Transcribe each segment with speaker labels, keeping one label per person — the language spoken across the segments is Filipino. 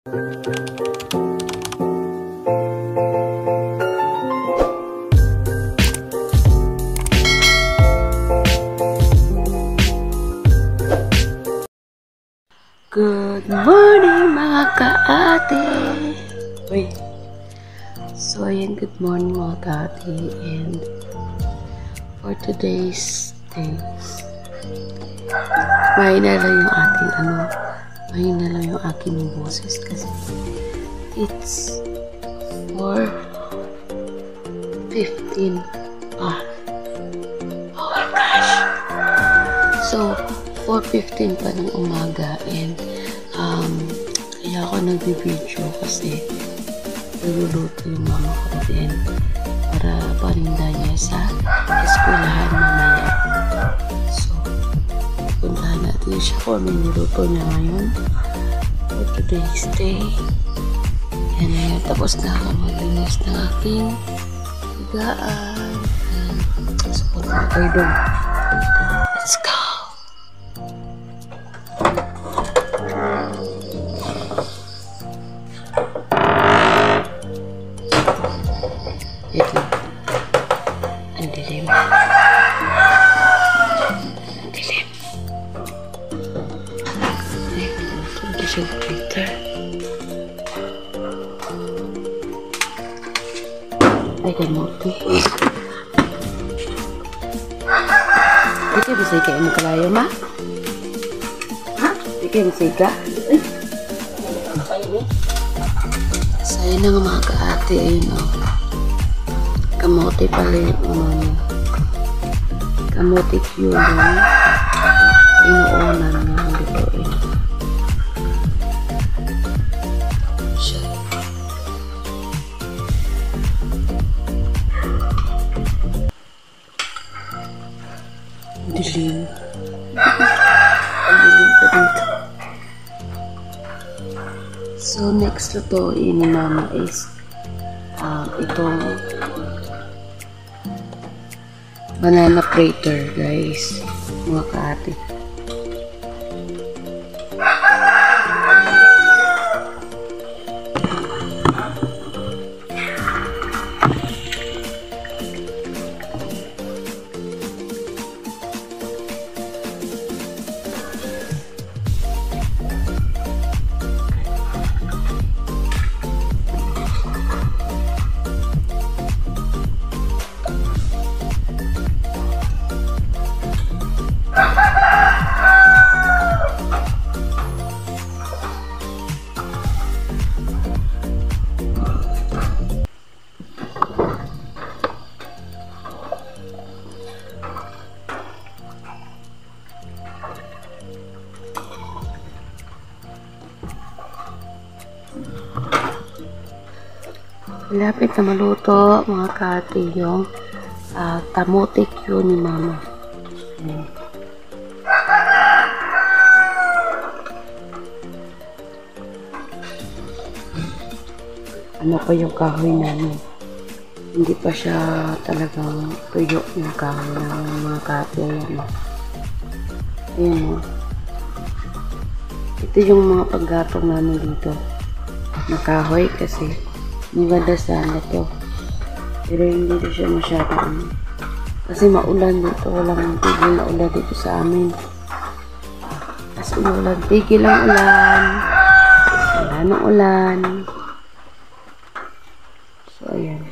Speaker 1: Good morning mga ka-ate! Wait. So ayan, good morning mga ka-ate, and for today's day, mahina lang yung ating mahina lang yung aking boses kasi it's 4:15 pa. Oh my gosh! So 4:15 pa ng umaga, and kaya ako nag-video kasi nagluluto yung mama ko din para paninda niya sa eskwelahan mamaya. So puntahan natin siya kung ano niluto niya ngayon for today's day. And ngayon tapos na ako maglinis ng aking higaan, and so punta tayo doon. Let's go! Ito. Ang dilim. Ang dilim. Ito siya Twitter. Ay, kamote. Ito, bisay kayo mo kalayo, ma? Ha? Ito kayo bisay ka? So, yun na nga mga ka-ate, ayun o. Kamote pala yung kamote yun inuunan nga ang lutuin siya. Dilim. Ang dilim pa dito. So next lutuin ni mama is itong banana fritter, guys, mga ka-ate. Malapit na maluto mga ka-ate yung kamote yun ni mama. Ano pa yung kahoy namin? Hindi pa siya talagang tuyo yung kahoy ng mga ka-ate. Ayan. Ayan. Ito yung mga paggatong namin dito na kahoy kasi maganda sana to, pero hindi na siya masyadong kasi maulan dito, walang tigil na ulan dito sa amin. As ulan, tigil ang ulan, wala ng ulan. So ayan.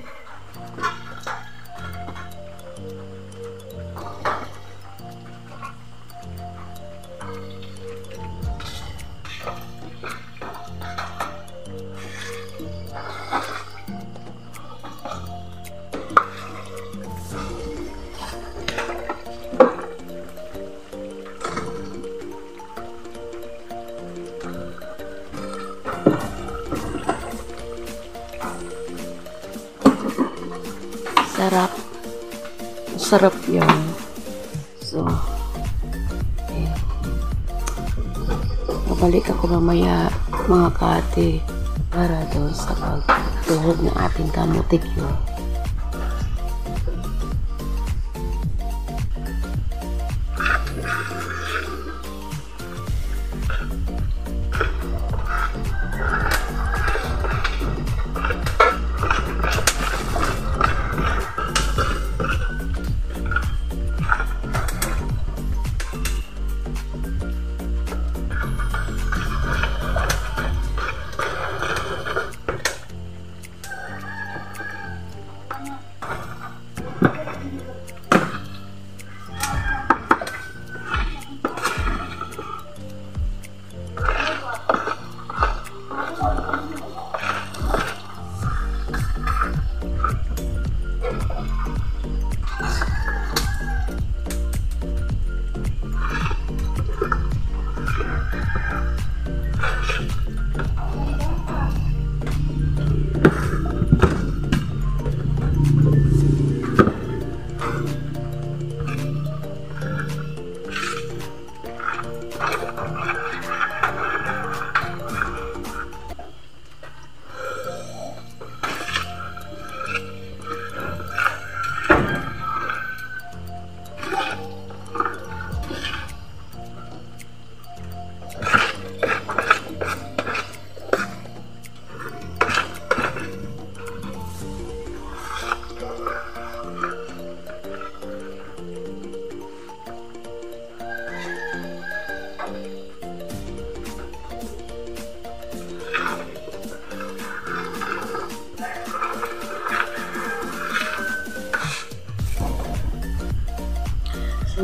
Speaker 1: Sarap. Sarap yun. So, eh. Babalik ako mamaya mga ka-ate para doon sa pagtuhog ng ating kamote yun.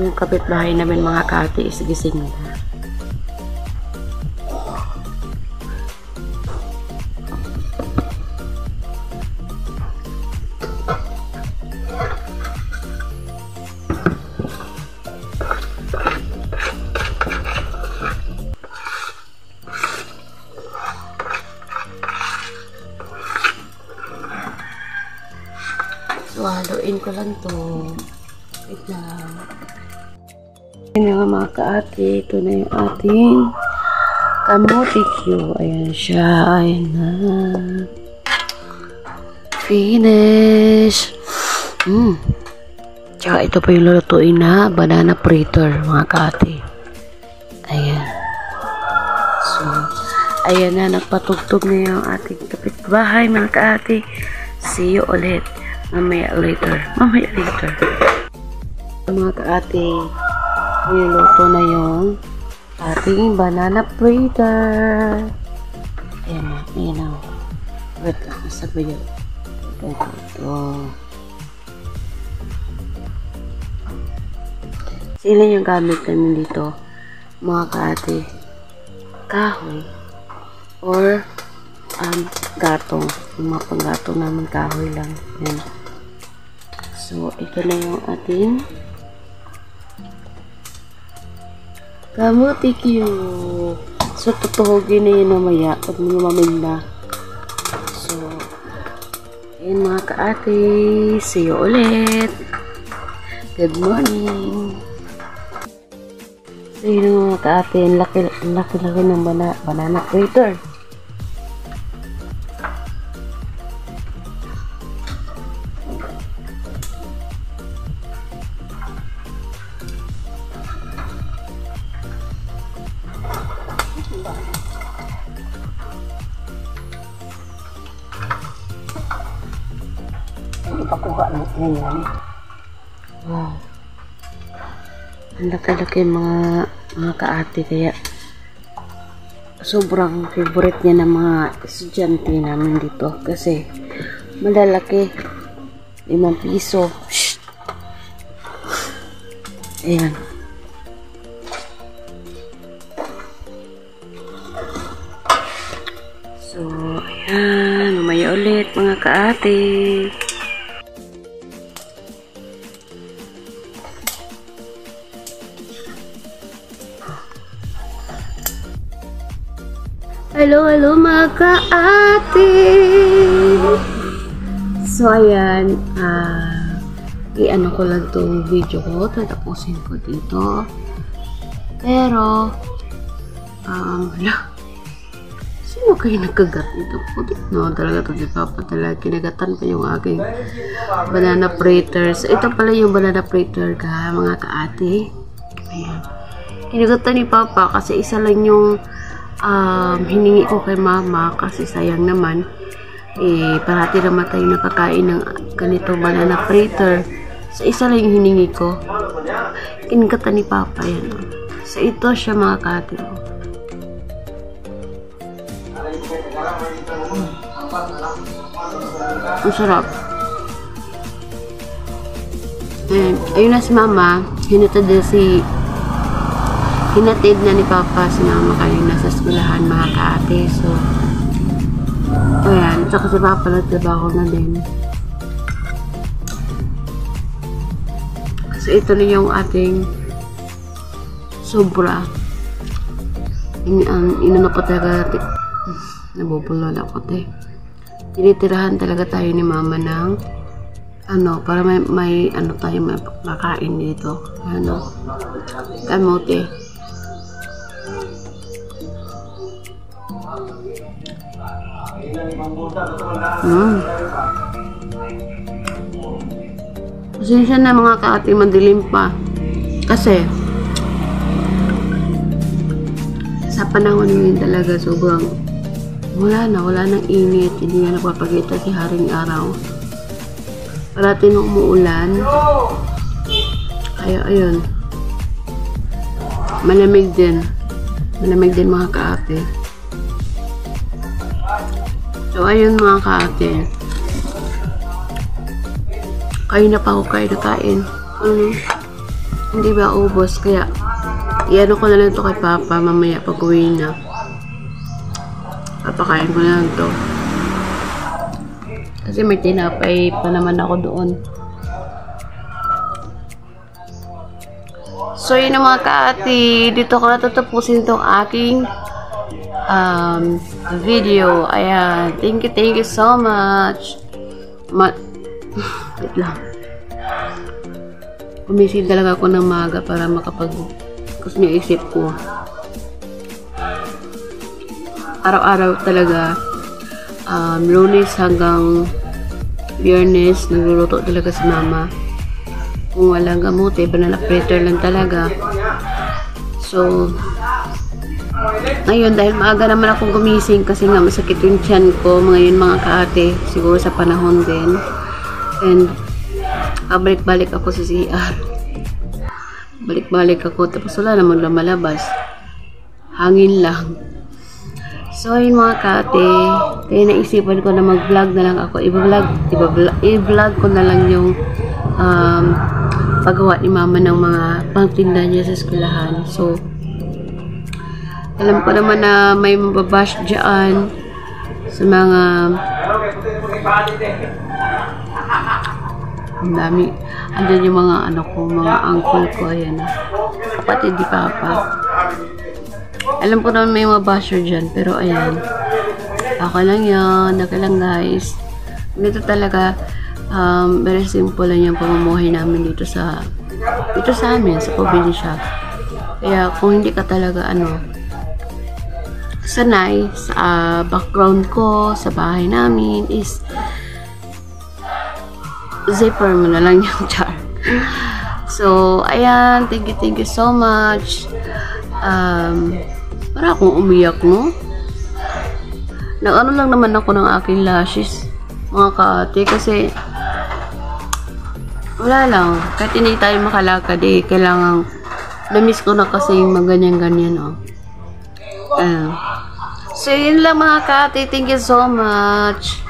Speaker 1: yung kapitbahay namin mga kaate is gising na. So, haluin ko lang to. Wait lang. Ayan nga mga kaate. Ito na yung ating kamote Q. Ayan siya. Ayan na. Finish. Tsaka ito pa yung lulutuin na banana fritter mga kaate. Ayan. So, ayan na. Nagpatugtog na yung ating kapitbahay mga kaate. See you ulit. Mamaya later. Mga kaate, niluto na yung ating banana fritter. Ayan na. Wait lang, nasa ba yun? Ito. Sila yung gamit namin dito, mga kaate. Kahoy. Or, gatong. Yung mga panggatong namin kahoy lang. Ayan. So, ito na yung ating kamote Q. So, tutuhogin na yun mamaya pag lumamig na. So, ayan mga kaate. See you ulit. Good morning. So, yun mga kaate. Ang laki-laki ng banana fritter. Ipakuha mo ngayon. Wow. Ang laki-laki mga kaate, kaya sobrang favorite niya ng mga estudyante namin dito kasi malalaki. 5 piso. Shhh. Ayan. So, ayan. Mamaya ulit mga kaate. Hello mga kaate! So, ayan. I-ano ko lang itong video ko. Tatapusin ko dito. Pero, sino kayo nagkagat dito? Putik no, talaga ito si Papa talaga. Kinagatan pa yung aking banana fritters. Ito pala yung banana fritter ka, mga kaate. Ayan. Kinagatan ni Papa kasi isa lang yung hiningi ko kay Mama kasi sayang naman. Parati naman tayo nakakain ng ganito banana fritter. So, isa lang yung hiningi ko. Kinagatan ni Papa yan. So, ito siya mga kaate. Ang sarap. And, ayun na si Mama. Hinatid na ni Papa si Mama kayo nasa eskwelahan mga kaate. So, ayan. Tsaka si Papa nagtrabaho na din. So, ito na yung ating sobra. Inano pa talaga. Nabubulol ako, te. Tinitirahan talaga tayo ni Mama ng para may tayo makain dito. Kamote. Pasensya na mga kaate, madilim pa. Kasi sa panahon ngayon talaga sobrang wala nang init. Hindi nga napapagita si haring araw. Parati nung umuulan. Kaya ayun. Malamig din. Malamig din mga kaate. So ayun mga kaate. Kain na pa ako kain. hindi ba ubos, kaya iano ko na lang to kay Papa mamaya pag uwi na. Papakain ko na lang to. Kasi may tinapay pa naman ako doon. So yun mga ka-ate, dito ko natatapusin tong aking video. Ayan, thank you so much. Wait lang. Gumising talaga ako ng maga para makapag-kus niya isip ko. Araw-araw talaga, Lunes hanggang Biyernes, nagluluto talaga si Mama. Kung walang gamote, banana fritter lang talaga. So, ngayon, dahil maaga naman akong gumising kasi nga masakit yung tiyan ko, ngayon mga ka-ate, siguro sa panahon din. And, balik-balik ako sa CR. Balik-balik ako, tapos wala naman lumalabas. Hangin lang. So, yun mga ka-ate, kaya naisipan ko na mag-vlog na lang ako. I-vlog ko na lang yung paggawa ni Mama ng mga pangtinda niya sa eskwelahan. So, alam ko naman na may mababash dyan sa mga ang dami. Andyan yung mga ano ko, mga uncle ko, ayan na. Kapatid di Papa. Alam ko naman may mga basher dyan, pero ayan. Ako lang yan. Okay lang guys. Dito talaga, very simple lang yung pamumuhay namin dito sa amin, sa probinsya. Kaya kung hindi ka talaga sanay sa background ko, sa bahay namin, is zipper mo na lang yung char. So, ayan, thank you so much. Para akong umiyak, no? Nag-ano lang naman ako ng aking lashes, mga ka-ate, kasi wala lang, kahit hindi tayo makalakad kailangan, na-miss ko na kasi yung mga ganyan-ganyan, oh. So, yun lang mga ka-ate, thank you so much.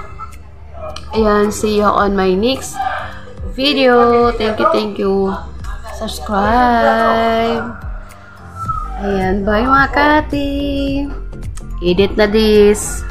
Speaker 1: Ayan, see you on my next video. Thank you. Subscribe. Ayan, bye mga ka-ate. Edit na this.